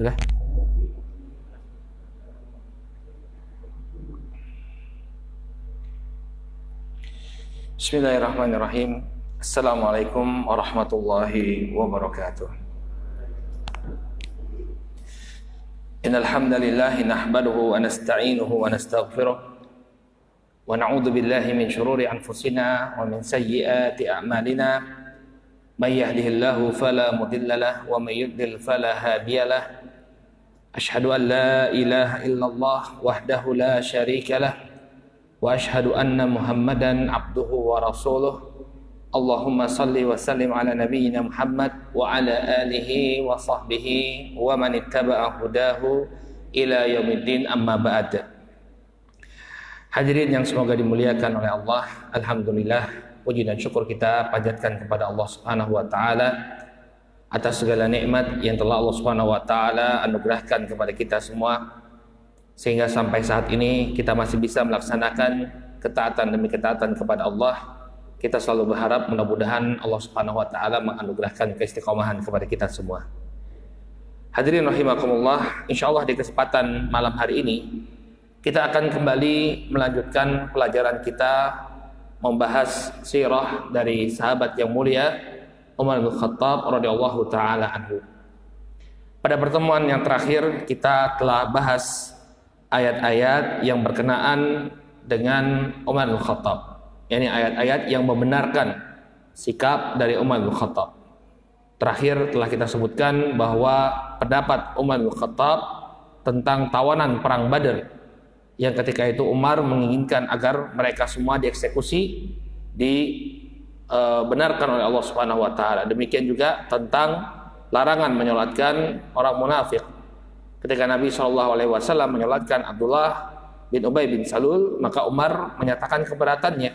Sudah? Bismillahirrahmanirrahim. Assalamualaikum warahmatullahi wabarakatuh. Innal hamdalillah nahmaduhu wa nasta'inuhu wa nastaghfiruh wa na'udzu billahi min shururi anfusina wa min sayyiati a'malina. May yahdihillahu fala mudilla lahu wa may yudlil fala hadiyalah. Asyhadu an la ilaha illallah wahdahu la syarika lah wa asyhadu anna Muhammadan abduhu wa rasuluh. Allahumma salli wa sallim ala nabiyyina Muhammad wa ala alihi wa sahbihi wa man ittaba'a hudahu ila yaumiddin, amma ba'd. Hadirin yang semoga dimuliakan oleh Allah, alhamdulillah, puji dan syukur kita panjatkan kepada Allah Subhanahu wa taala atas segala nikmat yang telah Allah Subhanahu wa taala anugerahkan kepada kita semua, sehingga sampai saat ini kita masih bisa melaksanakan ketaatan demi ketaatan kepada Allah. Kita selalu berharap mudah-mudahan Allah Subhanahu wa taala menganugerahkan keistiqomahan kepada kita semua. Hadirin rahimakumullah, insyaallah di kesempatan malam hari ini kita akan kembali melanjutkan pelajaran kita membahas sirah dari sahabat yang mulia Umar bin Khattab radhiyallahu taala anhu. Pada pertemuan yang terakhir kita telah bahas ayat-ayat yang berkenaan dengan Umar bin Khattab, yakni ayat-ayat yang membenarkan sikap dari Umar bin Khattab. Terakhir telah kita sebutkan bahwa pendapat Umar bin Khattab tentang tawanan perang Badar, yang ketika itu Umar menginginkan agar mereka semua dieksekusi, dibenarkan oleh Allah Subhanahu wa taala. Demikian juga tentang larangan menyolatkan orang munafik. Ketika Nabi SAW menyolatkan Abdullah bin Ubay bin Salul, maka Umar menyatakan keberatannya,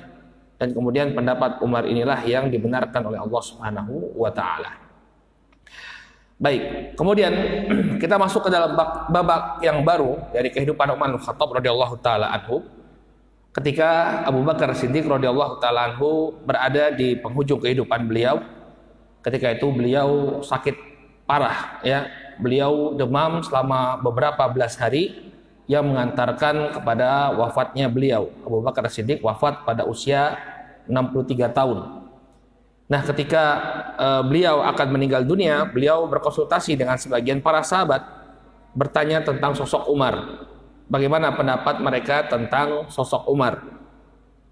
dan kemudian pendapat Umar inilah yang dibenarkan oleh Allah Subhanahu wa taala. Baik, kemudian kita masuk ke dalam babak yang baru dari kehidupan Umar bin Khattab radhiyallahu taala anhu. Ketika Abu Bakar Siddiq radhiyallahu taala anhu berada di penghujung kehidupan beliau, ketika itu beliau sakit parah, ya. Beliau demam selama beberapa belas hari yang mengantarkan kepada wafatnya beliau. Abu Bakar Siddiq wafat pada usia 63 tahun. Nah, ketika beliau akan meninggal dunia, beliau berkonsultasi dengan sebagian para sahabat, bertanya tentang sosok Umar. Bagaimana pendapat mereka tentang sosok Umar?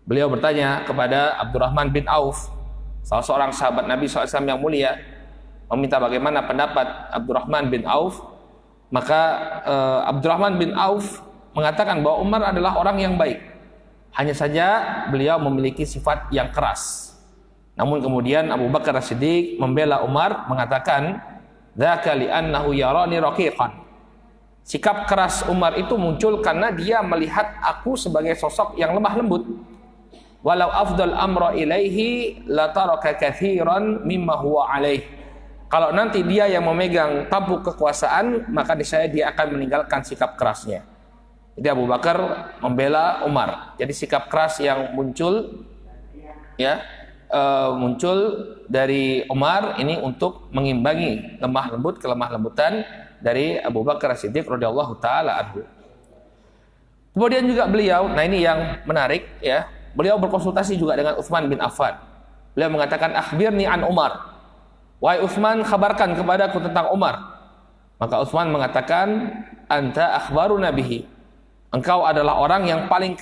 Beliau bertanya kepada Abdurrahman bin Auf, salah seorang sahabat Nabi SAW yang mulia, meminta bagaimana pendapat Abdurrahman bin Auf. Maka Abdurrahman bin Auf mengatakan bahwa Umar adalah orang yang baik, hanya saja beliau memiliki sifat yang keras. Namun kemudian Abu Bakar Siddiq membela Umar, mengatakan, "Dzaka li'annahu yarani raqiqan." Sikap keras Umar itu muncul karena dia melihat aku sebagai sosok yang lemah lembut. Walau afdal amra ilaihi la taraka katsiran mimma huwa alaih. Kalau nanti dia yang memegang tampuk kekuasaan, maka niscaya dia akan meninggalkan sikap kerasnya. Jadi Abu Bakar membela Umar. Jadi sikap keras yang muncul, ya, muncul dari Umar ini untuk mengimbangi kelemah lembutan dari Abu Bakar Siddiq radhiyallahu taala anhu. Kemudian juga beliau, nah ini yang menarik, ya, beliau berkonsultasi juga dengan Utsman bin Affan. Beliau mengatakan, "Akhbirni an Umar." Wahai Utsman, kabarkan kepadaku tentang Umar. Maka Utsman mengatakan, "Anta akhbaruna bihi." Engkau adalah orang yang paling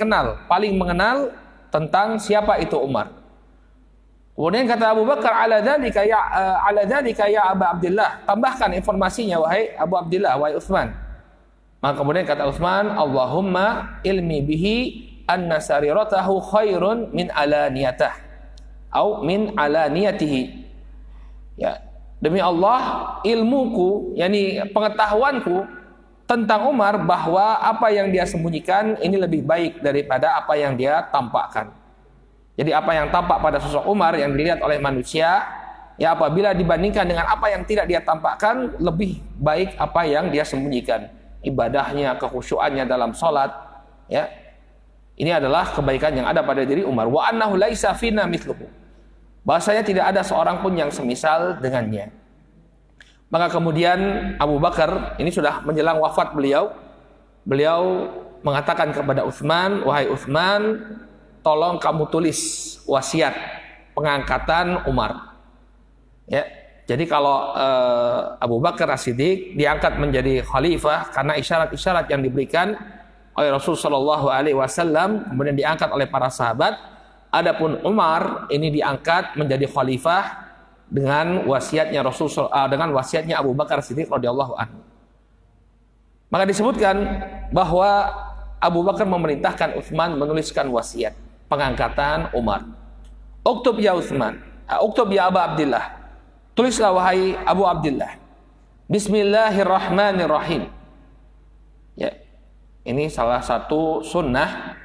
mengenal tentang siapa itu Umar. Kemudian kata Abu Bakar, ala dzalika ya Abu Abdullah, tambahkan informasinya wahai Abu Abdullah, wahai Utsman. Maka kemudian kata Utsman, Allahumma ilmi bihi anna sariratahu khairun min alaniyatah atau min alaniyatihi. Ya, demi Allah, ilmuku, yakni pengetahuanku tentang Umar, bahwa apa yang dia sembunyikan ini lebih baik daripada apa yang dia tampakkan. Jadi apa yang tampak pada sosok Umar yang dilihat oleh manusia, ya, apabila dibandingkan dengan apa yang tidak dia tampakkan, lebih baik apa yang dia sembunyikan. Ibadahnya, kekhusyuannya dalam sholat, ya. Ini adalah kebaikan yang ada pada diri Umar. Wa annahu laisa fina mithluhu. Bahasanya tidak ada seorang pun yang semisal dengannya. Maka kemudian Abu Bakar, ini sudah menjelang wafat beliau mengatakan kepada Utsman, wahai Utsman, tolong kamu tulis wasiat pengangkatan Umar. Ya, jadi kalau Abu Bakar As-Siddiq diangkat menjadi khalifah karena isyarat-isyarat yang diberikan oleh Rasul Shallallahu Alaihi Wasallam, kemudian diangkat oleh para sahabat. Adapun Umar ini diangkat menjadi khalifah dengan wasiatnya dengan wasiatnya Abu Bakar Siddiq radhiyallahu anhu. Maka disebutkan bahwa Abu Bakar memerintahkan Utsman menuliskan wasiat pengangkatan Umar. Uktub ya Utsman, uktub ya Aba Abdillah. Tulislah wahai Abu Abdillah. Bismillahirrahmanirrahim. Ya. Ini salah satu sunnah.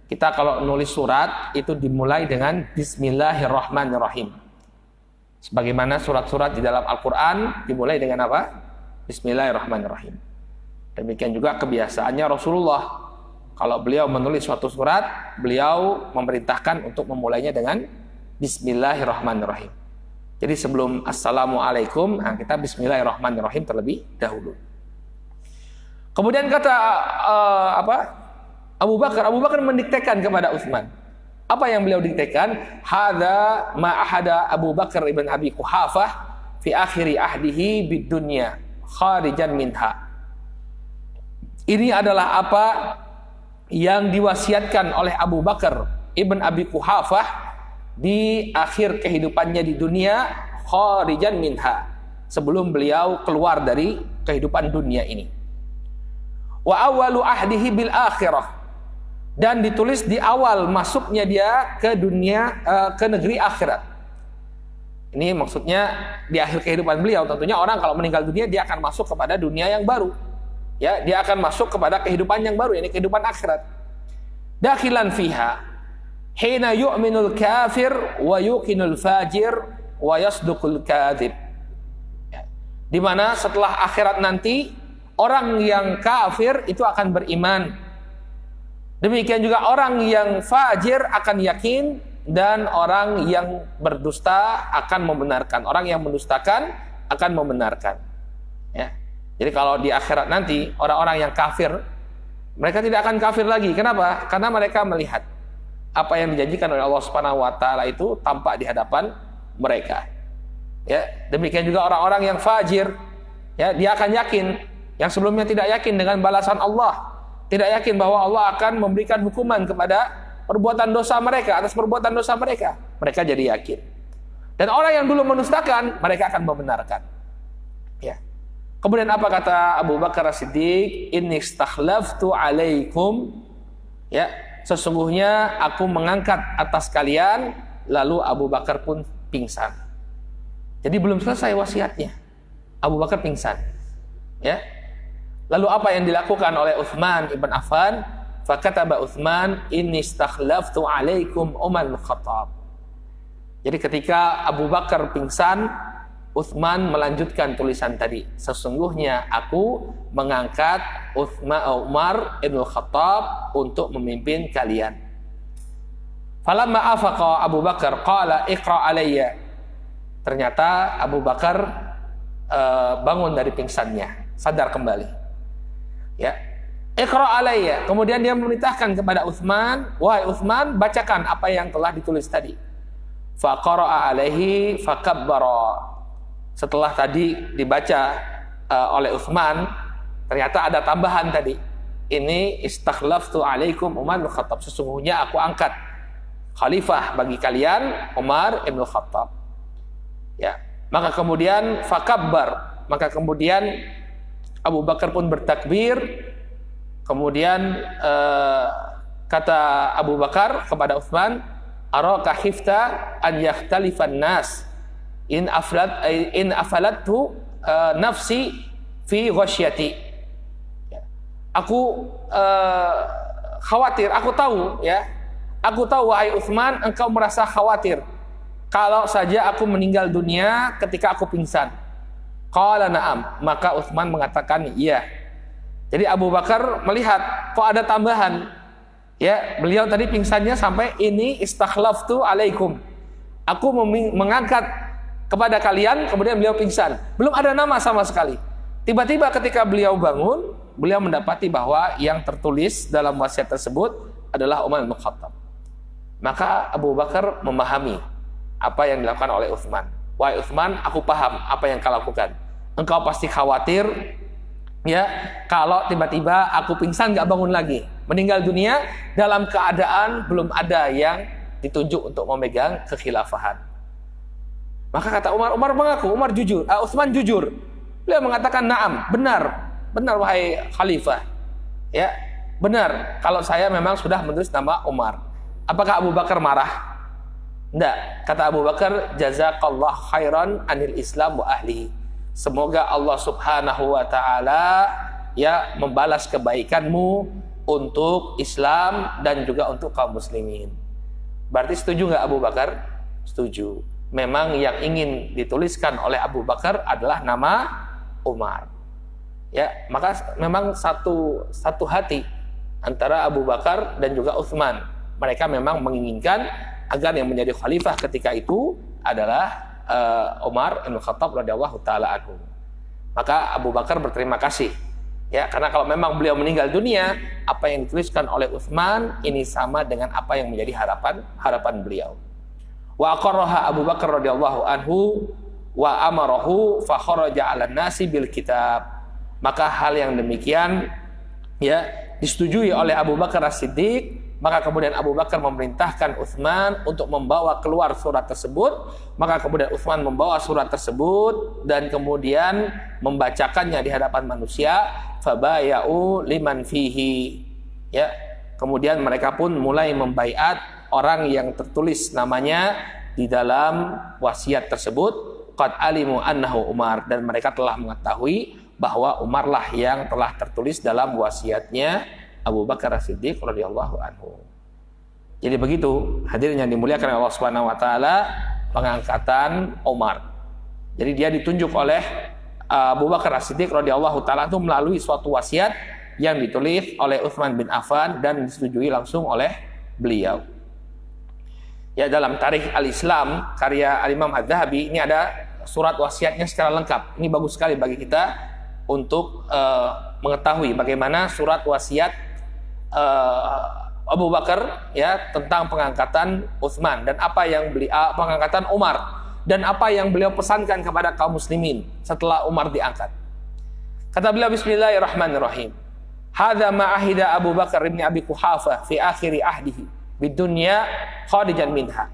Kita kalau nulis surat itu dimulai dengan Bismillahirrahmanirrahim. Sebagaimana surat-surat di dalam Al-Quran dimulai dengan apa? Bismillahirrahmanirrahim. Demikian juga kebiasaannya Rasulullah. Kalau beliau menulis suatu surat, beliau memerintahkan untuk memulainya dengan Bismillahirrahmanirrahim. Jadi sebelum Assalamualaikum, kita Bismillahirrahmanirrahim terlebih dahulu. Kemudian kata Abu Bakar mendiktekan kepada Utsman. Apa yang beliau diktekan? Hadza ma ahada Abu Bakar ibn Abi Quhafah fi akhiri ahdihi bid dunya kharijan minha. Ini adalah apa yang diwasiatkan oleh Abu Bakar ibn Abi Quhafah di akhir kehidupannya di dunia kharijan minha, sebelum beliau keluar dari kehidupan dunia ini. Wa awwalu ahdihi bil akhirah, dan ditulis di awal masuknya dia ke dunia, ke negeri akhirat. Ini maksudnya di akhir kehidupan beliau. Tentunya orang kalau meninggal dunia dia akan masuk kepada dunia yang baru. Ya, dia akan masuk kepada kehidupan yang baru, ini kehidupan akhirat. Dakhilan fiha hina yu'minul kafir wa yuqinul fajir wa yasduqul kadhib. Ya. Di mana setelah akhirat nanti orang yang kafir itu akan beriman. Demikian juga orang yang fajir akan yakin, dan orang yang berdusta akan membenarkan. Orang yang mendustakan akan membenarkan. Ya. Jadi kalau di akhirat nanti orang-orang yang kafir, mereka tidak akan kafir lagi. Kenapa? Karena mereka melihat apa yang dijanjikan oleh Allah Subhanahu wa taala itu tampak di hadapan mereka. Ya, demikian juga orang-orang yang fajir, ya, dia akan yakin yang sebelumnya tidak yakin dengan balasan Allah. Tidak yakin bahwa Allah akan memberikan hukuman kepada perbuatan dosa mereka, atas perbuatan dosa mereka. Mereka jadi yakin. Dan orang yang dulu mendustakan, mereka akan membenarkan. Ya. Kemudian apa kata Abu Bakar As-Siddiq? Inni istakhlaftu alaikum. Ya, sesungguhnya aku mengangkat atas kalian. Lalu Abu Bakar pun pingsan. Jadi belum selesai wasiatnya. Abu Bakar pingsan. Ya. Lalu apa yang dilakukan oleh Utsman ibn Affan? Fakataba Utsman, inni istakhlaftu alaikum Umar bin Khattab. Jadi ketika Abu Bakar pingsan, Utsman melanjutkan tulisan tadi. Sesungguhnya aku mengangkat Umar bin Khattab untuk memimpin kalian. Falamma afaqa Abu Bakar qala iqra alayya. Ternyata Abu Bakar bangun dari pingsannya, sadar kembali. Ya, iqra alayya. Kemudian dia memerintahkan kepada Utsman, wahai Utsman, bacakan apa yang telah ditulis tadi. Faqara'a alaihi fakabbara. Setelah tadi dibaca oleh Utsman, ternyata ada tambahan tadi. Ini istakhlaftu alaikum Umar bin Khattab. Sesungguhnya aku angkat khalifah bagi kalian Umar bin Khattab. Ya, maka kemudian fakabbar, maka kemudian Abu Bakar pun bertakbir. Kemudian kata Abu Bakar kepada Utsman, araka khifta an yakhtalifan nas in afalathu nafsi fi ghasyati. Aku khawatir, aku tahu ya. Aku tahu wahai Utsman, engkau merasa khawatir kalau saja aku meninggal dunia ketika aku pingsan. Qala na'am, maka Utsman mengatakan iya. Jadi Abu Bakar melihat kok ada tambahan. Ya, beliau tadi pingsannya sampai ini istakhlaftu alaikum. Aku mengangkat kepada kalian, kemudian beliau pingsan. Belum ada nama sama sekali. Tiba-tiba ketika beliau bangun, beliau mendapati bahwa yang tertulis dalam wasiat tersebut adalah Umar bin Khattab. Maka Abu Bakar memahami apa yang dilakukan oleh Utsman. Wahai Utsman, aku paham apa yang kau lakukan. Engkau pasti khawatir, ya, kalau tiba-tiba aku pingsan gak bangun lagi, meninggal dunia dalam keadaan belum ada yang ditunjuk untuk memegang kekhilafahan. Maka kata Umar mengaku, Utsman jujur. Beliau mengatakan, "Na'am, benar wahai khalifah. Ya, benar kalau saya memang sudah menulis nama Umar." Apakah Abu Bakar marah? Tidak. Kata Abu Bakar, "Jazakallah khairan anil Islam wa ahlihi." Semoga Allah Subhanahu wa taala ya membalas kebaikanmu untuk Islam dan juga untuk kaum muslimin. Berarti setuju nggak Abu Bakar? Setuju. Memang yang ingin dituliskan oleh Abu Bakar adalah nama Umar. Ya, maka memang satu hati antara Abu Bakar dan juga Utsman. Mereka memang menginginkan agar yang menjadi khalifah ketika itu adalah Umar bin Khattab radhiyallahu taala anhu. Maka Abu Bakar berterima kasih. Ya, karena kalau memang beliau meninggal dunia, apa yang dituliskan oleh Utsman ini sama dengan apa yang menjadi harapan beliau. Wa aqarraha Abu Bakar radhiyallahu anhu wa amarahu fa kharaja 'alan nasi bil kitab. Maka hal yang demikian ya disetujui oleh Abu Bakar As-Siddiq, maka kemudian Abu Bakar memerintahkan Utsman untuk membawa keluar surat tersebut, maka kemudian Utsman membawa surat tersebut dan kemudian membacakannya di hadapan manusia, fabaya'u liman fihi. Ya, kemudian mereka pun mulai membaiat orang yang tertulis namanya di dalam wasiat tersebut, qad alimu annahu Umar, dan mereka telah mengetahui bahwa Umarlah yang telah tertulis dalam wasiatnya Abu Bakar As-Siddiq radhiyallahu anhu. Jadi begitu hadirin yang dimuliakan Allah Subhanahu wa taala, pengangkatan Umar. Jadi dia ditunjuk oleh Abu Bakar As-Siddiq radhiyallahu taala itu melalui suatu wasiat yang ditulis oleh Utsman bin Affan dan disetujui langsung oleh beliau. Ya, dalam Tarikh Al-Islam karya Al-Imam Adz-Dzahabi ini ada surat wasiatnya secara lengkap. Ini bagus sekali bagi kita untuk mengetahui bagaimana surat wasiat Abu Bakar ya tentang pengangkatan Utsman dan apa yang pengangkatan Umar dan apa yang beliau pesankan kepada kaum muslimin setelah Umar diangkat. Kata beliau, bismillahirrahmanirrahim. Hadza ma ahida Abu Bakar bin Abi Quhafah fi akhir ahdihi bidunya khadijan minha.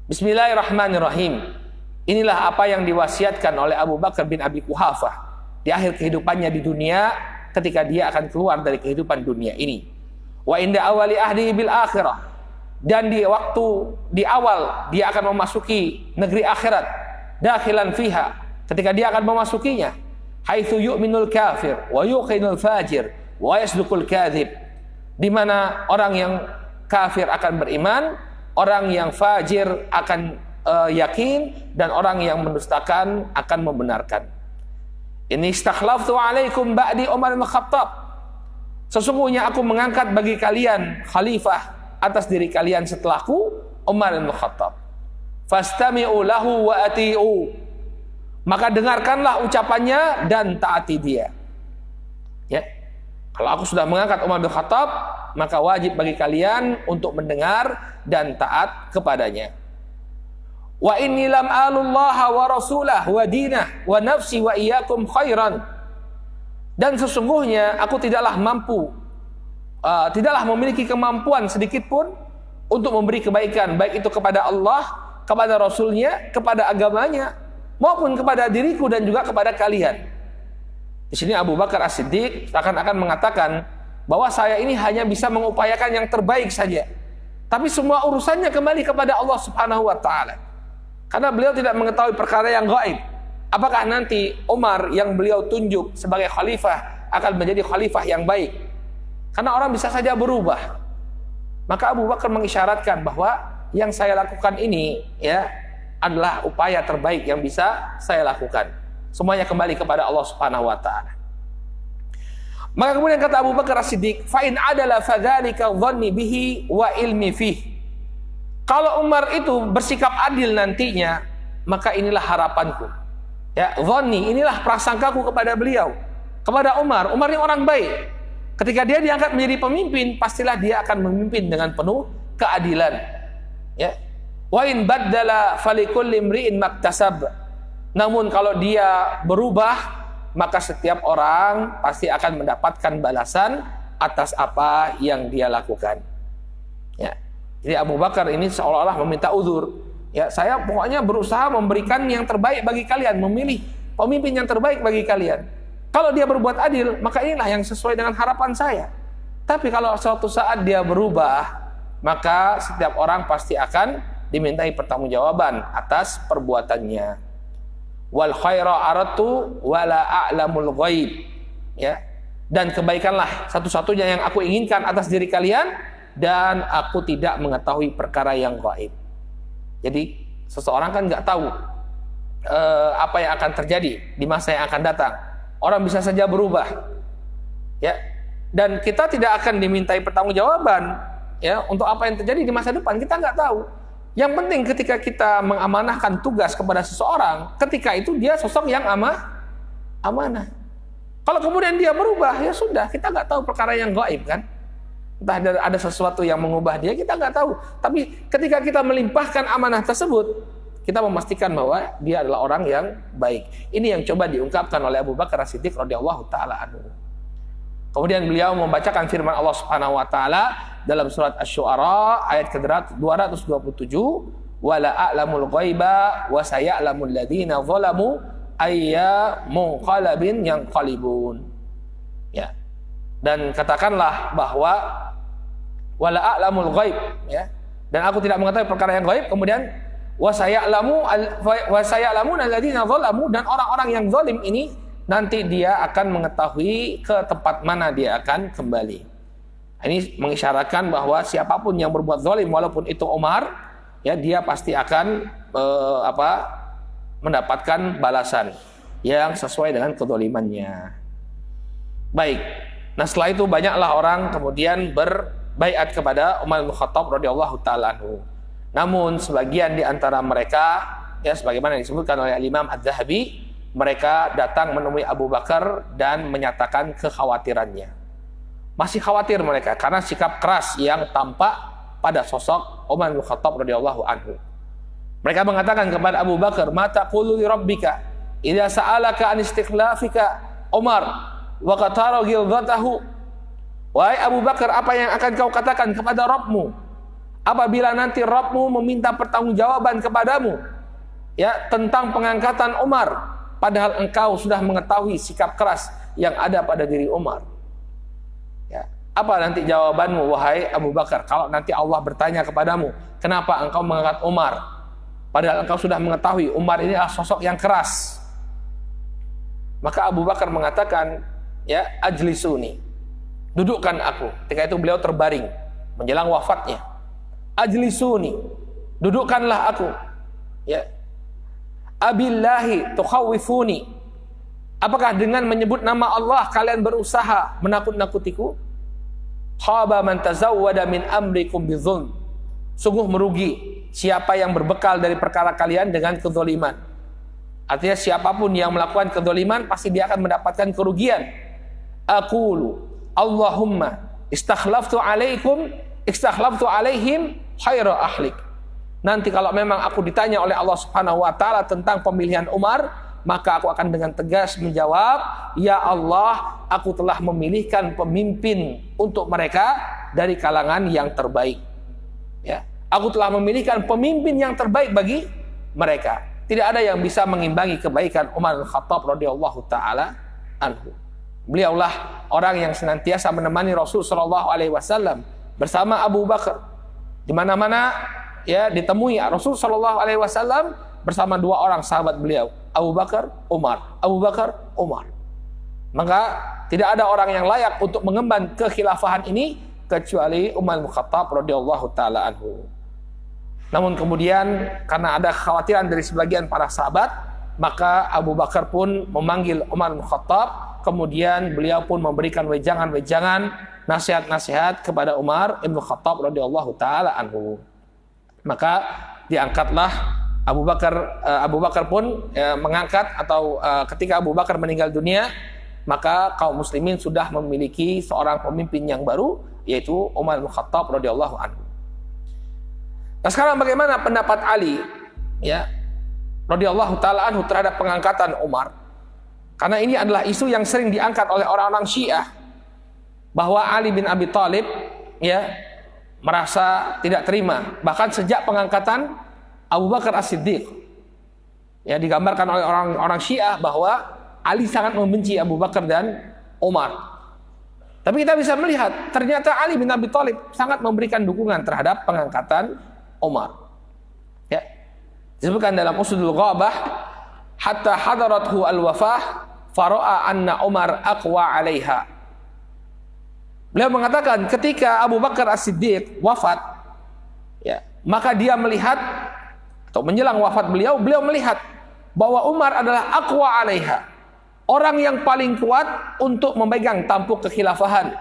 Bismillahirrahmanirrahim. Inilah apa yang diwasiatkan oleh Abu Bakar bin Abi Quhafah di akhir kehidupannya di dunia, ketika dia akan keluar dari kehidupan dunia ini. Wa inda awali ahdi bil akhirah, dan di awal dia akan memasuki negeri akhirat, dakhilan fiha, ketika dia akan memasukinya, haitsu yu'minul kafir wa yuqinul fajir wa yasduqul kadzib, di mana orang yang kafir akan beriman, orang yang fajir akan yakin, dan orang yang mendustakan akan membenarkan. Ini istakhlaftu alaikum ba'di Umar bin Khattab. Sesungguhnya aku mengangkat bagi kalian khalifah atas diri kalian setelahku, Umar bin Khattab. Fastami'u lahu wa ati'u. Maka dengarkanlah ucapannya dan taati dia. Ya. Kalau aku sudah mengangkat Umar bin Khattab, maka wajib bagi kalian untuk mendengar dan taat kepadanya. Wa inni lam alullaha wa rasulah wa dinah wa nafsi wa iyyakum khairan. Dan sesungguhnya aku tidaklah memiliki kemampuan sedikit pun untuk memberi kebaikan, baik itu kepada Allah, kepada Rasulnya, kepada agamanya, maupun kepada diriku dan juga kepada kalian. Di sini Abu Bakar As-Siddiq akan mengatakan bahwa saya ini hanya bisa mengupayakan yang terbaik saja, tapi semua urusannya kembali kepada Allah Subhanahu wa taala. Karena beliau tidak mengetahui perkara yang gaib. Apakah nanti Umar yang beliau tunjuk sebagai khalifah akan menjadi khalifah yang baik? Karena orang bisa saja berubah. Maka Abu Bakar mengisyaratkan bahwa yang saya lakukan ini ya adalah upaya terbaik yang bisa saya lakukan. Semuanya kembali kepada Allah Subhanahu wa taala. Maka kemudian kata Abu Bakar As-Siddiq, fa in adala fadzalika dhanni bihi wa ilmi fihi. Kalau Umar itu bersikap adil nantinya, maka inilah harapanku. Ya, dhanni, inilah prasangkaku kepada beliau, kepada Umar. Umar ini orang baik. Ketika dia diangkat menjadi pemimpin, pastilah dia akan memimpin dengan penuh keadilan. Ya. Wa in baddala falikulli imri'in maktasab. Namun kalau dia berubah, maka setiap orang pasti akan mendapatkan balasan atas apa yang dia lakukan. Ya. Jadi Abu Bakar ini seolah-olah meminta uzur. Ya, saya pokoknya berusaha memberikan yang terbaik bagi kalian, memilih pemimpin yang terbaik bagi kalian. Kalau dia berbuat adil, maka inilah yang sesuai dengan harapan saya. Tapi kalau suatu saat dia berubah, maka setiap orang pasti akan dimintai pertanggungjawaban atas perbuatannya. Wal khaira aratu wala a'lamul ghaib. Ya. Dan kebaikanlah satu-satunya yang aku inginkan atas diri kalian, dan aku tidak mengetahui perkara yang gaib. Jadi seseorang kan nggak tahu apa yang akan terjadi di masa yang akan datang. Orang bisa saja berubah, ya. Dan kita tidak akan dimintai pertanggungjawaban, ya, untuk apa yang terjadi di masa depan. Kita nggak tahu. Yang penting ketika kita mengamanahkan tugas kepada seseorang, ketika itu dia sosok yang amanah. Kalau kemudian dia berubah, ya sudah, kita nggak tahu perkara yang gaib kan. Entah ada sesuatu yang mengubah dia, kita nggak tahu. Tapi ketika kita melimpahkan amanah tersebut, kita memastikan bahwa dia adalah orang yang baik. Ini yang coba diungkapkan oleh Abu Bakar As-Siddiq radhiyallahu taala anhu. Kemudian beliau membacakan firman Allah Subhanahu wa taala dalam surat Asy-Syu'ara ayat ke-227, "Wala a'lamul ghaiba wa saya'lamul ladzina zalamu ayya munqalabin yanqalibun." Ya. Dan katakanlah bahwa wala a'lamul ghaib, ya. Dan aku tidak mengetahui perkara yang gaib. Kemudian wa saya'lamun alladzina zalamu, dan orang-orang yang zalim ini nanti dia akan mengetahui ke tempat mana dia akan kembali. Ini mengisyaratkan bahwa siapapun yang berbuat zalim, walaupun itu Umar, ya, dia pasti akan mendapatkan balasan yang sesuai dengan kezalimannya. Baik. Nah, setelah itu banyaklah orang kemudian berbaiat kepada Umar bin Khattab radhiyallahu taala anhu. Namun sebagian di antara mereka, ya, sebagaimana disebutkan oleh Imam Az-Zahabi, mereka datang menemui Abu Bakar dan menyatakan kekhawatirannya. Masih khawatir mereka karena sikap keras yang tampak pada sosok Umar bin Khattab radhiyallahu anhu. Mereka mengatakan kepada Abu Bakar, "Mata qulu li rabbika idza sa'alaka an istikhlafika Umar wa qatara ghilzatahu." Wahai Abu Bakar, apa yang akan kau katakan kepada Rabbmu apabila nanti Rabbmu meminta pertanggungjawaban kepadamu, ya, tentang pengangkatan Umar, padahal engkau sudah mengetahui sikap keras yang ada pada diri Umar. Ya, apa nanti jawabanmu wahai Abu Bakar kalau nanti Allah bertanya kepadamu, kenapa engkau mengangkat Umar, padahal engkau sudah mengetahui Umar ini adalah sosok yang keras? Maka Abu Bakar mengatakan, ya, ajlisuni, dudukkan aku. Ketika itu beliau terbaring menjelang wafatnya. Ajlisuni, dudukkanlah aku. Ya. Abillahi tukhawifuni, apakah dengan menyebut nama Allah kalian berusaha menakut-nakutiku? Khaba man tazawwada min amrikum bidzulm, sungguh merugi siapa yang berbekal dari perkara kalian dengan kezaliman. Artinya siapapun yang melakukan kezaliman pasti dia akan mendapatkan kerugian. Aqulu Allahumma istakhlaftu alaihim khaira ahlik. Nanti kalau memang aku ditanya oleh Allah Subhanahu wa taala tentang pemilihan Umar, maka aku akan dengan tegas menjawab, ya Allah, aku telah memilihkan pemimpin untuk mereka dari kalangan yang terbaik. Ya, aku telah memilihkan pemimpin yang terbaik bagi mereka. Tidak ada yang bisa mengimbangi kebaikan Umar bin Khattab radhiyallahu taala anhu. Beliaulah orang yang senantiasa menemani Rasul sallallahu alaihi wasallam bersama Abu Bakar. Di mana-mana, ya, ditemui Rasul sallallahu alaihi wasallam bersama dua orang sahabat beliau, Abu Bakar, Umar. Abu Bakar, Umar. Maka tidak ada orang yang layak untuk mengemban kekhilafahan ini kecuali Umar bin Khattab radhiyallahu taala anhu. Namun kemudian karena ada kekhawatiran dari sebagian para sahabat, maka Abu Bakar pun memanggil Umar bin Khattab. Kemudian beliau pun memberikan wejangan-wejangan, nasihat-nasihat kepada Umar bin Khattab radhiyallahu taala anhu. Maka diangkatlah Abu Bakar pun mengangkat atau ketika Abu Bakar meninggal dunia, maka kaum muslimin sudah memiliki seorang pemimpin yang baru, yaitu Umar bin Khattab radhiyallahu anhu. Nah, sekarang bagaimana pendapat Ali ya radhiyallahu taala anhu terhadap pengangkatan Umar? Karena ini adalah isu yang sering diangkat oleh orang-orang Syiah, bahwa Ali bin Abi Thalib ya merasa tidak terima, bahkan sejak pengangkatan Abu Bakar As-Siddiq. Ya, digambarkan oleh orang-orang Syiah bahwa Ali sangat membenci Abu Bakar dan Umar. Tapi kita bisa melihat ternyata Ali bin Abi Thalib sangat memberikan dukungan terhadap pengangkatan Umar. Ya. Disebutkan dalam Usdul Ghabah, hatta hadarathu al-wafah fara'a anna Umar aqwa 'alaiha. Beliau mengatakan ketika Abu Bakar As-Siddiq wafat, ya, maka dia melihat atau menjelang wafat beliau melihat bahwa Umar adalah aqwa 'alaiha. Orang yang paling kuat untuk memegang tampuk kekhilafahan.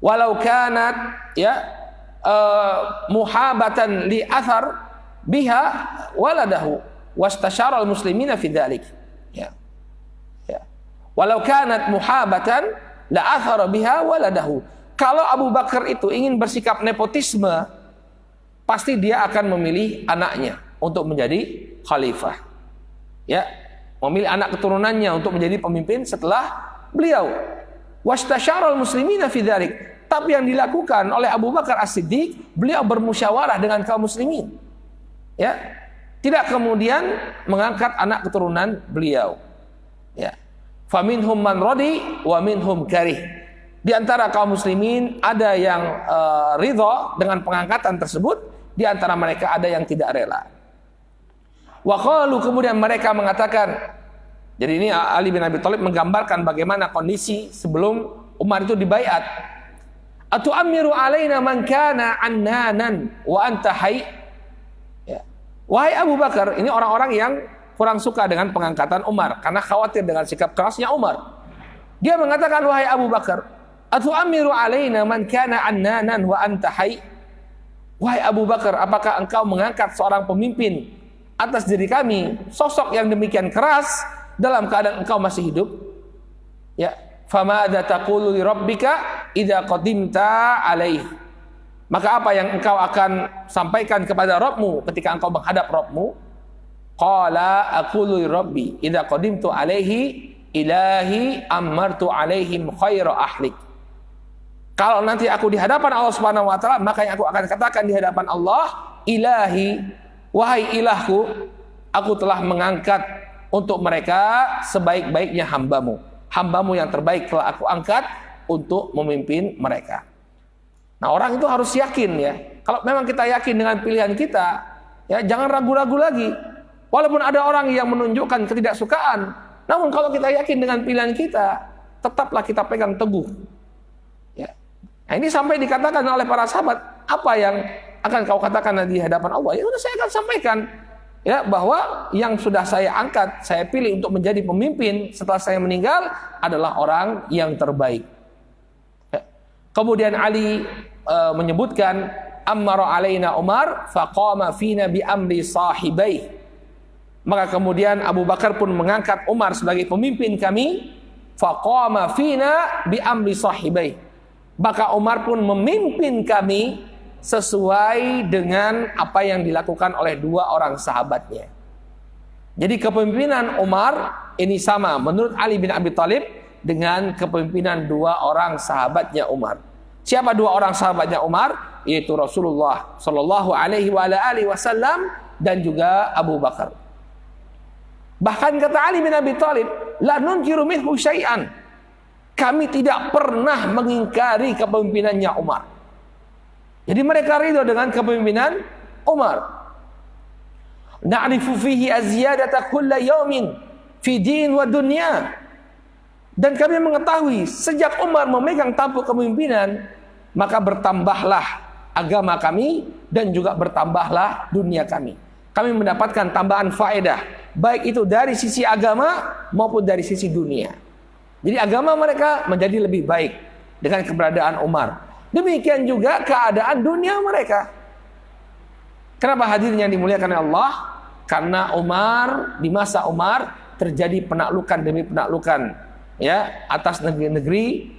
Walau kanat ya muhabatan li athar biha waladahu wastasyara al-muslimina fi dzalik. Ya. Ya. Walau kanat muhabatan la athara biha waladahu. Kalau Abu Bakar itu ingin bersikap nepotisme, pasti dia akan memilih anaknya untuk menjadi khalifah. Ya. Memilih anak keturunannya untuk menjadi pemimpin setelah beliau. Wastasyara al-muslimina fi dzalik. Tapi yang dilakukan oleh Abu Bakar As-Siddiq, beliau bermusyawarah dengan kaum muslimin. Ya. Tidak kemudian mengangkat anak keturunan beliau. Ya. Faminhum man radi wa minhum karih. Di antara kaum muslimin ada yang ridha dengan pengangkatan tersebut, di antara mereka ada yang tidak rela. Wa qalu, kemudian mereka mengatakan, jadi ini Ali bin Abi Thalib menggambarkan bagaimana kondisi sebelum Umar itu dibaiat. Atu'ammiru alaina man kana annanan wa anta hayy. Ya. Wahai Abu Bakar, ini orang-orang yang kurang suka dengan pengangkatan Umar karena khawatir dengan sikap kerasnya Umar. Dia mengatakan, wahai Abu Bakar, atu'ammiru alaina man kana annanan wa anta hayy. Wahai Abu Bakar, apakah engkau mengangkat seorang pemimpin atas diri kami, sosok yang demikian keras dalam keadaan engkau masih hidup? Ya, famadza taqulu li rabbika idza qadimta alaihi. Maka apa yang engkau akan sampaikan kepada Rabbmu ketika engkau menghadap Rabbmu? Qala aqulu li rabbi idza qadimtu alaihi ilahi amartu alaihim khaira ahlik. Kalau nanti aku di hadapan Allah Subhanahu wa taala, maka yang aku akan katakan di hadapan Allah, ilahi, wahai ilahku, aku telah mengangkat untuk mereka sebaik-baiknya hambamu. Hambamu yang terbaik telah aku angkat untuk memimpin mereka. Nah, orang itu harus yakin ya. Kalau memang kita yakin dengan pilihan kita, ya jangan ragu-ragu lagi. Walaupun ada orang yang menunjukkan ketidaksukaan, namun kalau kita yakin dengan pilihan kita, tetaplah kita pegang teguh. Ya. Nah, ini sampai dikatakan oleh para sahabat, apa yang akan kau katakan di hadapan Allah? Ya sudah, saya akan sampaikan ya bahwa yang sudah saya angkat, saya pilih untuk menjadi pemimpin setelah saya meninggal adalah orang yang terbaik. Ya. Kemudian Ali menyebutkan, ammara alaina Umar faqama fina bi amri sahibai. Maka kemudian Abu Bakar pun mengangkat Umar sebagai pemimpin kami, faqama fina bi amri sahibai. Maka Umar pun memimpin kami sesuai dengan apa yang dilakukan oleh dua orang sahabatnya. Jadi kepemimpinan Umar ini sama menurut Ali bin Abi Thalib dengan kepemimpinan dua orang sahabatnya Umar. Siapa dua orang sahabatnya Umar? Yaitu Rasulullah Shallallahu Alaihi Wasallam dan juga Abu Bakar. Bahkan kata Ali bin Abi Thalib, la nunkiru minhu syai'an. Kami tidak pernah mengingkari kepemimpinannya Umar. Jadi mereka ridho dengan kepemimpinan Umar. Na'rifu fihi azyadata kulla yawmin fi din wa dunya. Dan kami mengetahui sejak Umar memegang tampuk kepemimpinan, maka bertambahlah agama kami dan juga bertambahlah dunia kami. Kami mendapatkan tambahan faedah, baik itu dari sisi agama maupun dari sisi dunia. Jadi agama mereka menjadi lebih baik dengan keberadaan Umar. Demikian juga keadaan dunia mereka. Kenapa hadirin yang dimuliakan Allah? Karena di masa Umar terjadi penaklukan demi penaklukan, ya, atas negeri-negeri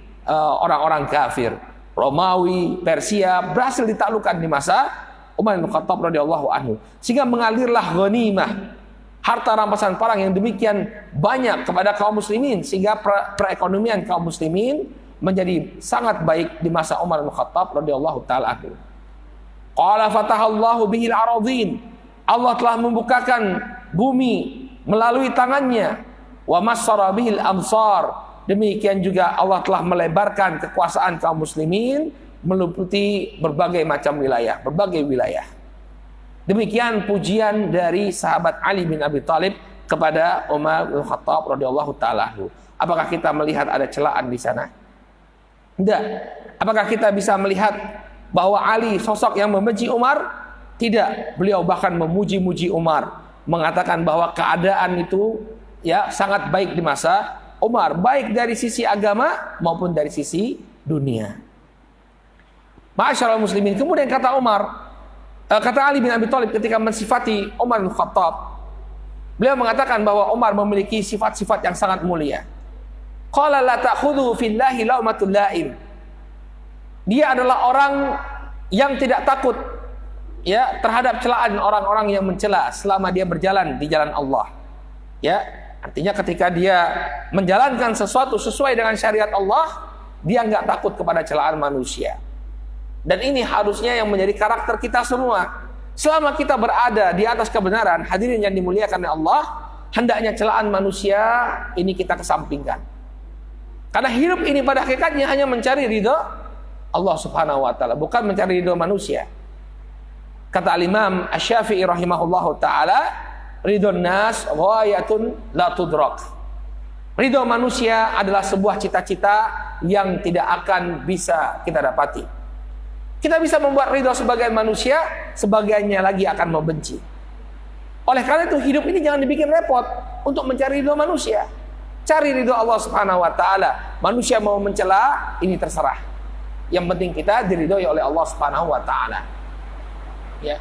orang-orang kafir. Romawi, Persia berhasil ditaklukkan di masa Umar bin Khattab radhiyallahu anhu. Sehingga mengalirlah ghanimah, harta rampasan perang yang demikian banyak kepada kaum muslimin, sehingga perekonomian kaum muslimin menjadi sangat baik di masa Umar bin Khattab radhiyallahu taala anhu. Qala fatahallahu bihil aradhin. Allah telah membukakan bumi melalui tangannya. Wa massara bihil amsar. Demikian juga Allah telah melebarkan kekuasaan kaum muslimin meliputi berbagai macam wilayah, berbagai wilayah. Demikian pujian dari sahabat Ali bin Abi Thalib kepada Umar bin Khattab radhiyallahu taala anhu. Apakah kita melihat ada celaan di sana? Tidak. Apakah kita bisa melihat bahwa Ali sosok yang membenci Umar? Tidak. Beliau bahkan memuji-muji Umar, mengatakan bahwa keadaan itu ya sangat baik di masa Umar, baik dari sisi agama maupun dari sisi dunia. Ma'asyiral muslimin, kemudian kata Ali bin Abi Thalib ketika mensifati Umar bin Khattab, beliau mengatakan bahwa Umar memiliki sifat-sifat yang sangat mulia. Qala la ta'khudhu fillahi laumatul la'im. Dia adalah orang yang tidak takut ya terhadap celaan orang-orang yang mencela selama dia berjalan di jalan Allah. Ya, artinya ketika dia menjalankan sesuatu sesuai dengan syariat Allah, dia nggak takut kepada celaan manusia. Dan ini harusnya yang menjadi karakter kita semua. Selama kita berada di atas kebenaran, hadirin yang dimuliakan oleh Allah, hendaknya celaan manusia ini kita kesampingkan. Karena hidup ini pada hakikatnya hanya mencari ridho Allah subhanahu wa ta'ala, bukan mencari ridho manusia. Kata Al-Imam Asy-Syafi'i rahimahullahu ta'ala, ridho nas ghayatun la tudrak. Ridho manusia adalah sebuah cita-cita yang tidak akan bisa kita dapati. Kita bisa membuat ridho sebagian manusia, sebagiannya lagi akan membenci. Oleh karena itu hidup ini jangan dibikin repot untuk mencari ridho manusia. Cari ridho Allah subhanahu wa ta'ala. Manusia mau mencela, ini terserah. Yang penting kita diridhoi oleh Allah subhanahu wa ta'ala. Ya.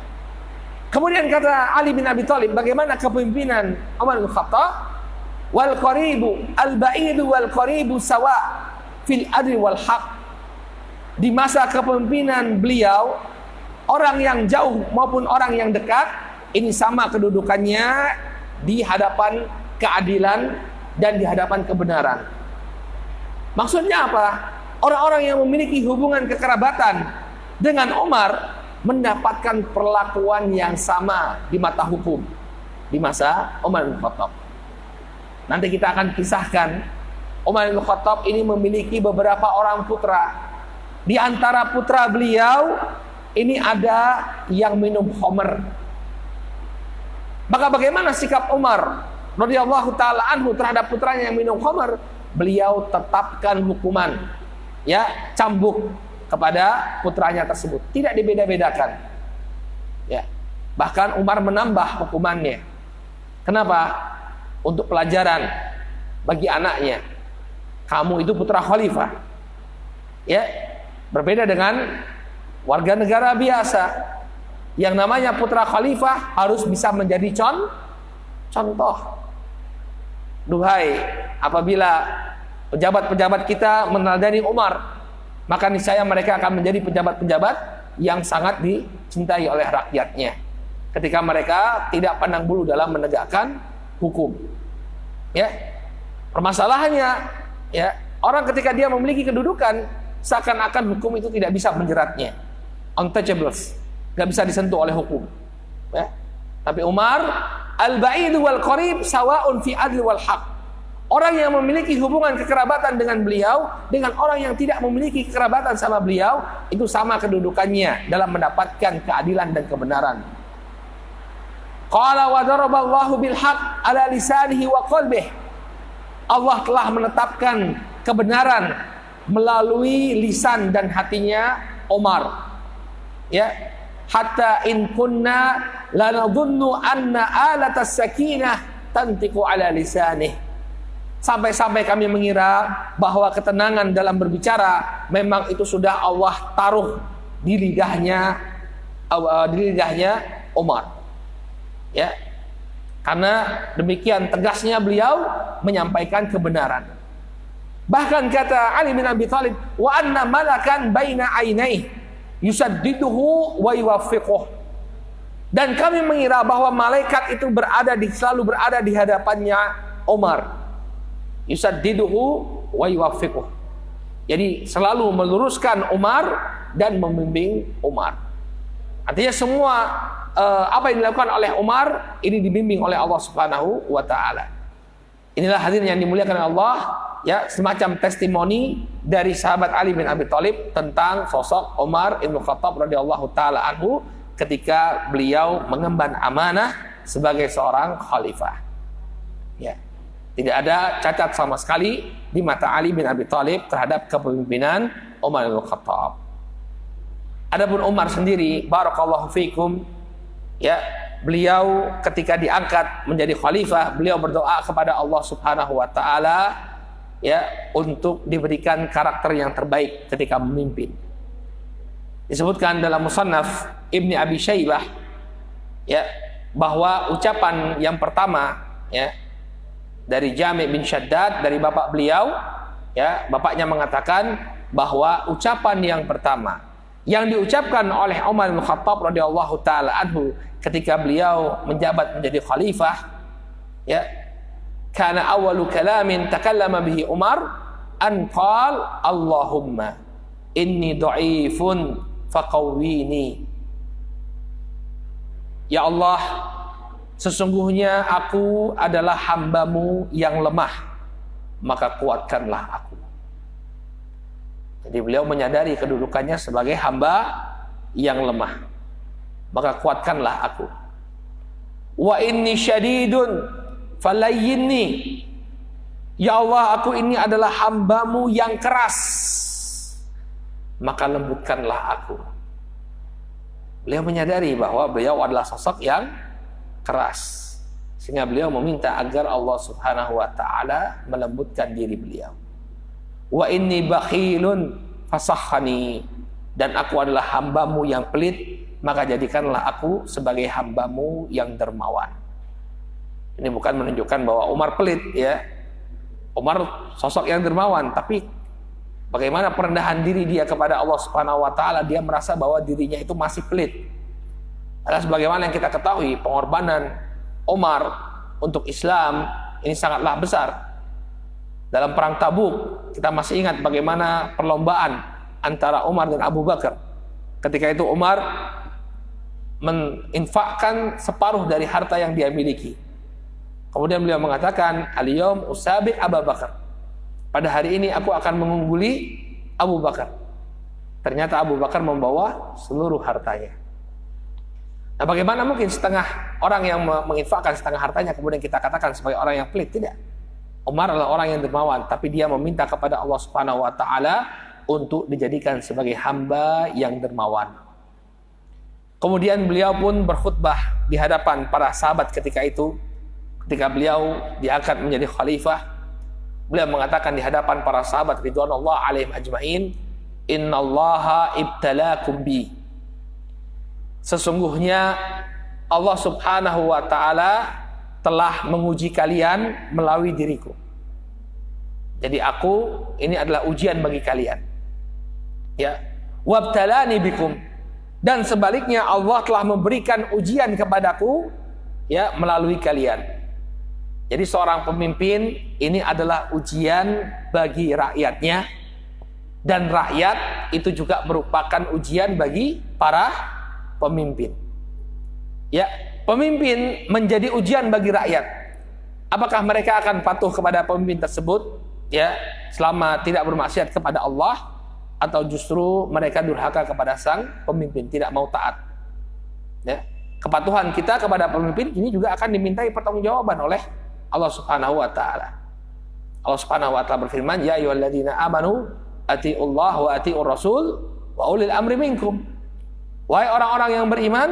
Kemudian kata Ali bin Abi Thalib, bagaimana kepemimpinan Umar bin Khattab? Wal qaribu al-ba'idu wal qaribu sawa fil adli wal haq. Di masa kepemimpinan beliau, orang yang jauh maupun orang yang dekat ini sama kedudukannya di hadapan keadilan dan di hadapan kebenaran. Maksudnya apa? Orang-orang yang memiliki hubungan kekerabatan dengan Umar mendapatkan perlakuan yang sama di mata hukum di masa Umar bin Khattab. Nanti kita akan kisahkan Umar bin Khattab ini memiliki beberapa orang putra. Di antara putra beliau ini ada yang minum khamr. Maka bagaimana sikap Umar radhiyallahu taala anhu terhadap putranya yang minum khamr? Beliau tetapkan hukuman, ya, cambuk kepada putranya tersebut, tidak dibeda-bedakan. Ya. Bahkan Umar menambah hukumannya. Kenapa? Untuk pelajaran bagi anaknya. Kamu itu putra khalifah. Ya. Berbeda dengan warga negara biasa. Yang namanya putra khalifah harus bisa menjadi contoh. Duhai, apabila pejabat-pejabat kita meneladani Umar, maka niscaya mereka akan menjadi pejabat-pejabat yang sangat dicintai oleh rakyatnya. Ketika mereka tidak pandang bulu dalam menegakkan hukum. Ya. Permasalahannya, ya, orang ketika dia memiliki kedudukan, seakan-akan hukum itu tidak bisa menjeratnya, untouchables, nggak bisa disentuh oleh hukum. Ya. Tapi Umar, al-ba'idu wal qarib sawaun fi adli wal haq. Orang yang memiliki hubungan kekerabatan dengan beliau dengan orang yang tidak memiliki kekerabatan sama beliau itu sama kedudukannya dalam mendapatkan keadilan dan kebenaran. Qala wa daraballahu bil haq ala lisanihi wa qalbihi. Allah telah menetapkan kebenaran melalui lisan dan hatinya Umar. Ya, hatta in kunna lanadhunnu anna alatas sakinah tantiqu ala lisanih. Sampai-sampai kami mengira bahwa ketenangan dalam berbicara memang itu sudah Allah taruh di lidahnya Umar. Ya. Karena demikian tegasnya beliau menyampaikan kebenaran. Bahkan kata Ali bin Abi Thalib, wa anna malakan baina ainai yusaddiduhu wa yuwaffiquh. Dan kami mengira bahwa malaikat itu selalu berada di hadapannya Umar. Yusaddiduhu wa yuwaffiquh. Jadi selalu meluruskan Umar dan membimbing Umar. Artinya semua apa yang dilakukan oleh Umar ini dibimbing oleh Allah Subhanahu wa taala. Inilah hadirin yang dimuliakan oleh Allah, ya, semacam testimoni dari sahabat Ali bin Abi Thalib tentang sosok Umar Ibn Khattab radhiyallahu taala anhu ketika beliau mengemban amanah sebagai seorang khalifah. Ya. Tidak ada cacat sama sekali di mata Ali bin Abi Thalib terhadap kepemimpinan Umar Ibn Khattab. Adapun Umar sendiri, barakallahu fikum, ya, beliau ketika diangkat menjadi khalifah, beliau berdoa kepada Allah Subhanahu wa taala, ya, untuk diberikan karakter yang terbaik ketika memimpin. Disebutkan dalam Musannaf Ibni Abi Syaibah, ya, bahwa ucapan yang pertama, ya, dari Jami' bin Shaddad dari bapak beliau, ya, bapaknya mengatakan bahwa ucapan yang pertama yang diucapkan oleh Umar bin Khattab radhiyallahu taala anhu ketika beliau menjabat menjadi khalifah, ya, kana awwalu kalamin takallama bihi Umar an qala Allahumma inni dha'ifun faqawwini. Ya Allah, sesungguhnya aku adalah hamba-Mu yang lemah, maka kuatkanlah aku. Jadi beliau menyadari kedudukannya sebagai hamba yang lemah, maka kuatkanlah aku. Wa inni syadidun falayyinni. Ya Allah, aku ini adalah hamba-Mu yang keras, maka lembutkanlah aku. Beliau menyadari bahwa beliau adalah sosok yang keras, sehingga beliau meminta agar Allah Subhanahu wa taala melembutkan diri beliau. Wa inni bakhilun fasahhani, dan aku adalah hamba-Mu yang pelit, maka jadikanlah aku sebagai hamba-Mu yang dermawan. Ini bukan menunjukkan bahwa Umar pelit, ya. Umar sosok yang dermawan, tapi bagaimana perendahan diri dia kepada Allah Subhanahu wa taala, dia merasa bahwa dirinya itu masih pelit. Adalah sebagaimana yang kita ketahui, pengorbanan Umar untuk Islam ini sangatlah besar. Dalam perang Tabuk, kita masih ingat bagaimana perlombaan antara Umar dan Abu Bakar. Ketika itu Umar menginfakkan separuh dari harta yang dia miliki. Kemudian beliau mengatakan, "Al-yawm usabiq Abu Bakar." Pada hari ini aku akan mengungguli Abu Bakar. Ternyata Abu Bakar membawa seluruh hartanya. Nah, bagaimana mungkin setengah orang yang menginfakkan setengah hartanya kemudian kita katakan sebagai orang yang pelit? Tidak. Umar adalah orang yang dermawan, tapi dia meminta kepada Allah Subhanahu wa taala untuk dijadikan sebagai hamba yang dermawan. Kemudian beliau pun berkhutbah di hadapan para sahabat ketika itu. Ketika beliau diangkat menjadi khalifah, beliau mengatakan di hadapan para sahabat ridwanullah alaihim ajmain, "Innallaha ibtalakum bi." Sesungguhnya Allah Subhanahu wa taala telah menguji kalian melalui diriku. Jadi aku ini adalah ujian bagi kalian. Ya, wabtalani bikum, dan sebaliknya Allah telah memberikan ujian kepadaku, ya, melalui kalian. Jadi seorang pemimpin ini adalah ujian bagi rakyatnya, dan rakyat itu juga merupakan ujian bagi para pemimpin. Ya, pemimpin menjadi ujian bagi rakyat. Apakah mereka akan patuh kepada pemimpin tersebut, ya, selama tidak bermaksiat kepada Allah, atau justru mereka durhaka kepada sang pemimpin, tidak mau taat? Ya, kepatuhan kita kepada pemimpin ini juga akan dimintai pertanggungjawaban oleh Allah Subhanahu wa taala. Allah Subhanahu wa taala berfirman, "Ya ayyuhalladzina amanu atiiullah wa atiiur rasul wa ulil amri minkum." Wahai orang-orang yang beriman,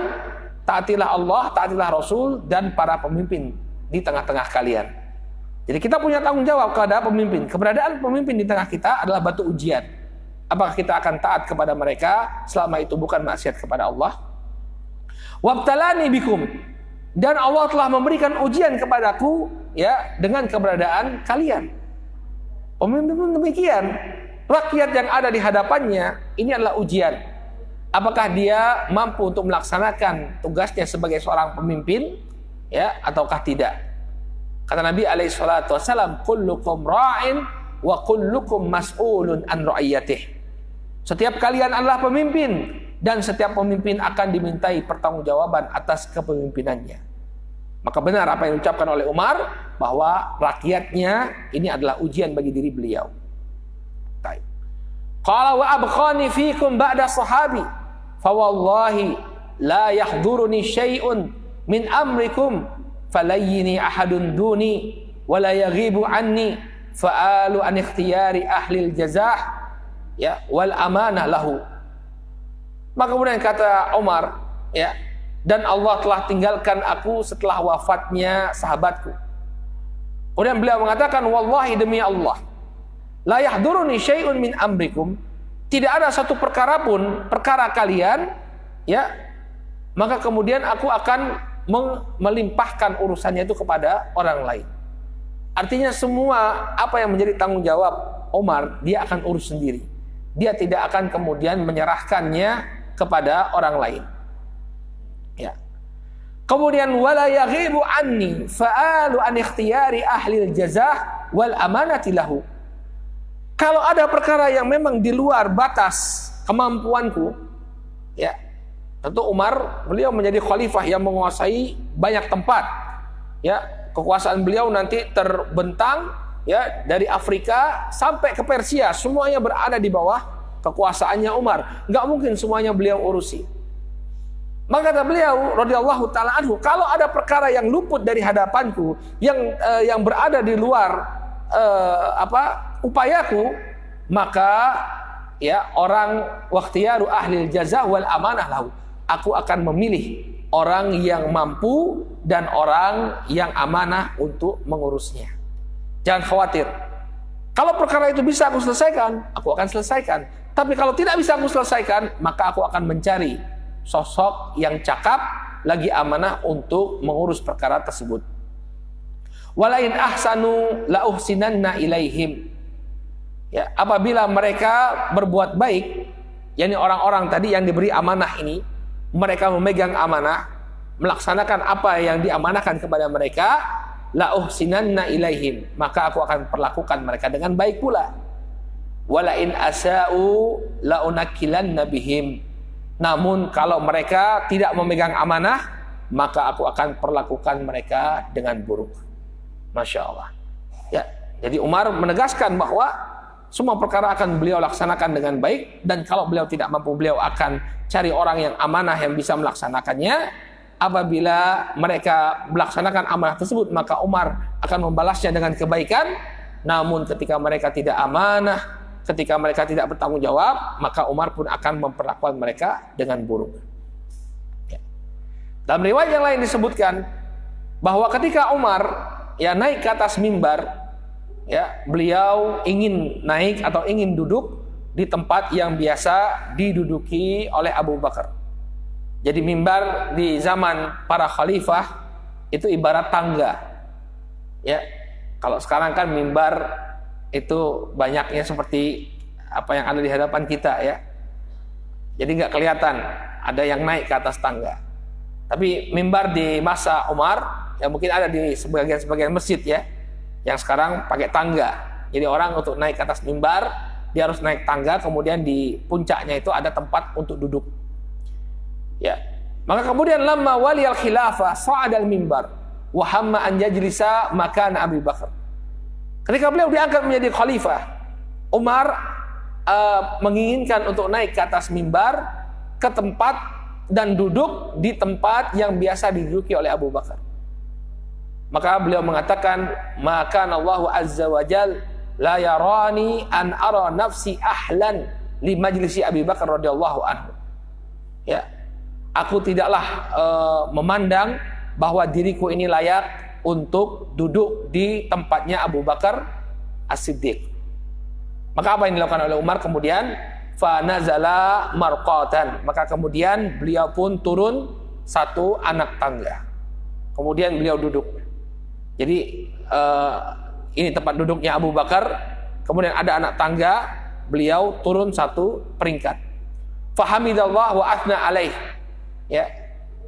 taatilah Allah, taatilah Rasul, dan para pemimpin di tengah-tengah kalian. Jadi kita punya tanggung jawab kepada pemimpin. Keberadaan pemimpin di tengah kita adalah batu ujian. Apakah kita akan taat kepada mereka selama itu bukan maksiat kepada Allah? Wabtalani bikum, Dan Allah telah memberikan ujian kepadaku ya dengan keberadaan kalian. Pemimpin pun demikian. Rakyat yang ada di hadapannya ini adalah ujian. Apakah dia mampu untuk melaksanakan tugasnya sebagai seorang pemimpin ya ataukah tidak? Kata Nabi alaihi salatu wasallam, kullukum ra'in wa kullukum mas'ulun an ra'iyatih. Setiap kalian adalah pemimpin dan setiap pemimpin akan dimintai pertanggungjawaban atas kepemimpinannya. Maka benar apa yang diucapkan oleh Umar bahwa rakyatnya ini adalah ujian bagi diri beliau. Baik. Qala wa abkhani fikum ba'da sahabi fa wallahi la yahduruni syai'un min amrikum falayyini ahadun duni wa la yaghibu anni fa'alu an ikhtiyari ahli al-jazah ya wal amanah lahu. Maka kemudian kata Umar ya, dan Allah telah tinggalkan aku setelah wafatnya sahabatku. Kemudian beliau mengatakan, wallahi demi Allah, la yahduruni syai'un min amrikum, tidak ada satu perkara pun perkara kalian ya, maka kemudian aku akan melimpahkan urusannya itu kepada orang lain. Artinya semua apa yang menjadi tanggung jawab Umar dia akan urus sendiri. Dia tidak akan kemudian menyerahkannya kepada orang lain. Ya. Kemudian wala yaghibu anni fa'alu an ikhtiyari ahli al-jazah wal amanati lahu. Kalau ada perkara yang memang di luar batas kemampuanku, ya. Tentu Umar beliau menjadi khalifah yang menguasai banyak tempat. Ya, kekuasaan beliau nanti terbentang ya dari Afrika sampai ke Persia, semuanya berada di bawah kekuasaannya Umar. Enggak mungkin semuanya beliau urusi. Maka kata beliau radhiyallahu taala anhu, kalau ada perkara yang luput dari hadapanku, yang berada di luar upayaku, maka ya orang waqtiyaru ahlil jazah wal amanah lahu. Aku akan memilih orang yang mampu dan orang yang amanah untuk mengurusnya. Jangan khawatir. Kalau perkara itu bisa aku selesaikan, aku akan selesaikan. Tapi kalau tidak bisa aku selesaikan, maka aku akan mencari sosok yang cakap lagi amanah untuk mengurus perkara tersebut. Walain ahsanu la uhsinanna ilaihim. Ya, apabila mereka berbuat baik, yakni orang-orang tadi yang diberi amanah ini, mereka memegang amanah, melaksanakan apa yang diamanahkan kepada mereka, la uhsinanna ilaihim, maka aku akan perlakukan mereka dengan baik pula. Walain asa'u la unakilanna bihim. Namun kalau mereka tidak memegang amanah, maka aku akan perlakukan mereka dengan buruk. Masya Allah. Ya, jadi Umar menegaskan bahwa semua perkara akan beliau laksanakan dengan baik, dan kalau beliau tidak mampu, beliau akan cari orang yang amanah yang bisa melaksanakannya. Apabila mereka melaksanakan amanah tersebut, maka Umar akan membalasnya dengan kebaikan. Namun ketika mereka tidak amanah, ketika mereka tidak bertanggung jawab, maka Umar pun akan memperlakukan mereka dengan buruk. Ya. Dalam riwayat yang lain disebutkan bahwa ketika Umar ya naik ke atas mimbar, ya, beliau ingin naik atau ingin duduk di tempat yang biasa diduduki oleh Abu Bakar. Jadi mimbar di zaman para khalifah itu ibarat tangga. Ya, kalau sekarang kan mimbar itu banyaknya seperti apa yang ada di hadapan kita ya. Jadi nggak kelihatan ada yang naik ke atas tangga. Tapi mimbar di masa Umar ya mungkin ada di sebagian masjid ya, yang sekarang pakai tangga. Jadi orang untuk naik ke atas mimbar dia harus naik tangga, kemudian di puncaknya itu ada tempat untuk duduk. Ya. Maka kemudian lamma waliyal khilafah sa'adal mimbar wa hamma an yajlisa makan Abu Bakar. Ketika beliau diangkat menjadi khalifah, Umar menginginkan untuk naik ke atas mimbar ke tempat dan duduk di tempat yang biasa diduduki oleh Abu Bakar. Maka beliau mengatakan, maka Allahu azza wa jal la yarani an ara nafsi ahlan li majlisi Abi Bakar radhiyallahu anhu. Ya, aku tidaklah memandang bahwa diriku ini layak untuk duduk di tempatnya Abu Bakar As-Siddiq. Maka apa yang dilakukan oleh Umar kemudian? Fa nazala marqatan. Maka kemudian beliau pun turun satu anak tangga. kemudian beliau duduk. Jadi ini tempat duduknya Abu Bakar, kemudian ada anak tangga, beliau turun satu peringkat. Fahamidallah wa athna alaih. Ya.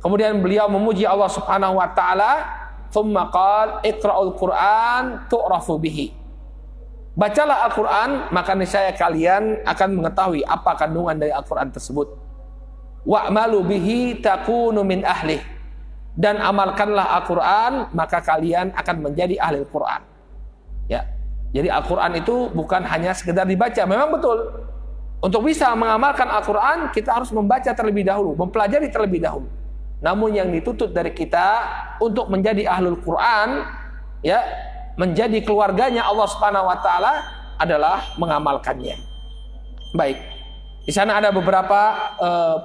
Kemudian beliau memuji Allah Subhanahu wa taala, thumma qala iqra'ul Qur'an tu'rafu bihi. Bacalah Al-Qur'an, maka niscaya kalian akan mengetahui apa kandungan dari Al-Qur'an tersebut. Wa'malu bihi takunu min ahlih. Dan amalkanlah Al-Qur'an, maka kalian akan menjadi ahli Al-Qur'an. Ya. Jadi Al-Qur'an itu bukan hanya sekedar dibaca, memang betul. Untuk bisa mengamalkan Al-Qur'an, kita harus membaca terlebih dahulu, mempelajari terlebih dahulu. Namun yang dituntut dari kita untuk menjadi ahlul Quran, ya, menjadi keluarganya Allah Subhanahu wa taala adalah mengamalkannya. Baik. Di sana ada beberapa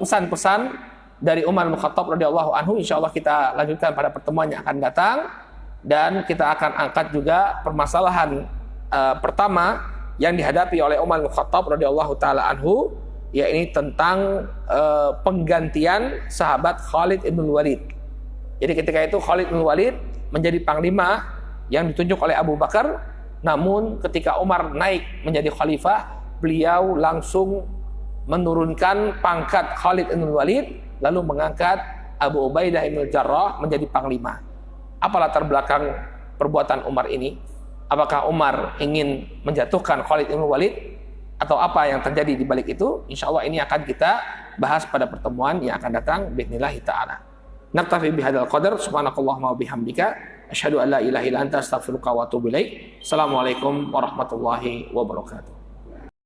pesan-pesan dari Umar bin Khattab radhiyallahu anhu. Insyaallah kita lanjutkan pada pertemuan yang akan datang, dan kita akan angkat juga permasalahan pertama yang dihadapi oleh Umar bin Khattab radhiyallahu taala anhu, yaitu tentang penggantian sahabat Khalid bin Walid. Jadi ketika itu Khalid bin Walid menjadi panglima yang ditunjuk oleh Abu Bakar, namun ketika Umar naik menjadi khalifah, beliau langsung menurunkan pangkat Khalid bin Walid, lalu mengangkat Abu Ubaidah bin Jarrah menjadi panglima. Apa latar belakang perbuatan Umar ini? Apakah Umar ingin menjatuhkan Khalid bin Walid, atau apa yang terjadi di balik itu? Insyaallah ini akan kita bahas pada pertemuan yang akan datang biidznillah taala. Naktafi bihadzal qadar, subhanakallahumma wa bihamdika, asyhadu an la ilaha illa anta, astaghfiruka wa atubu ilaik. Assalamualaikum warahmatullahi wabarakatuh.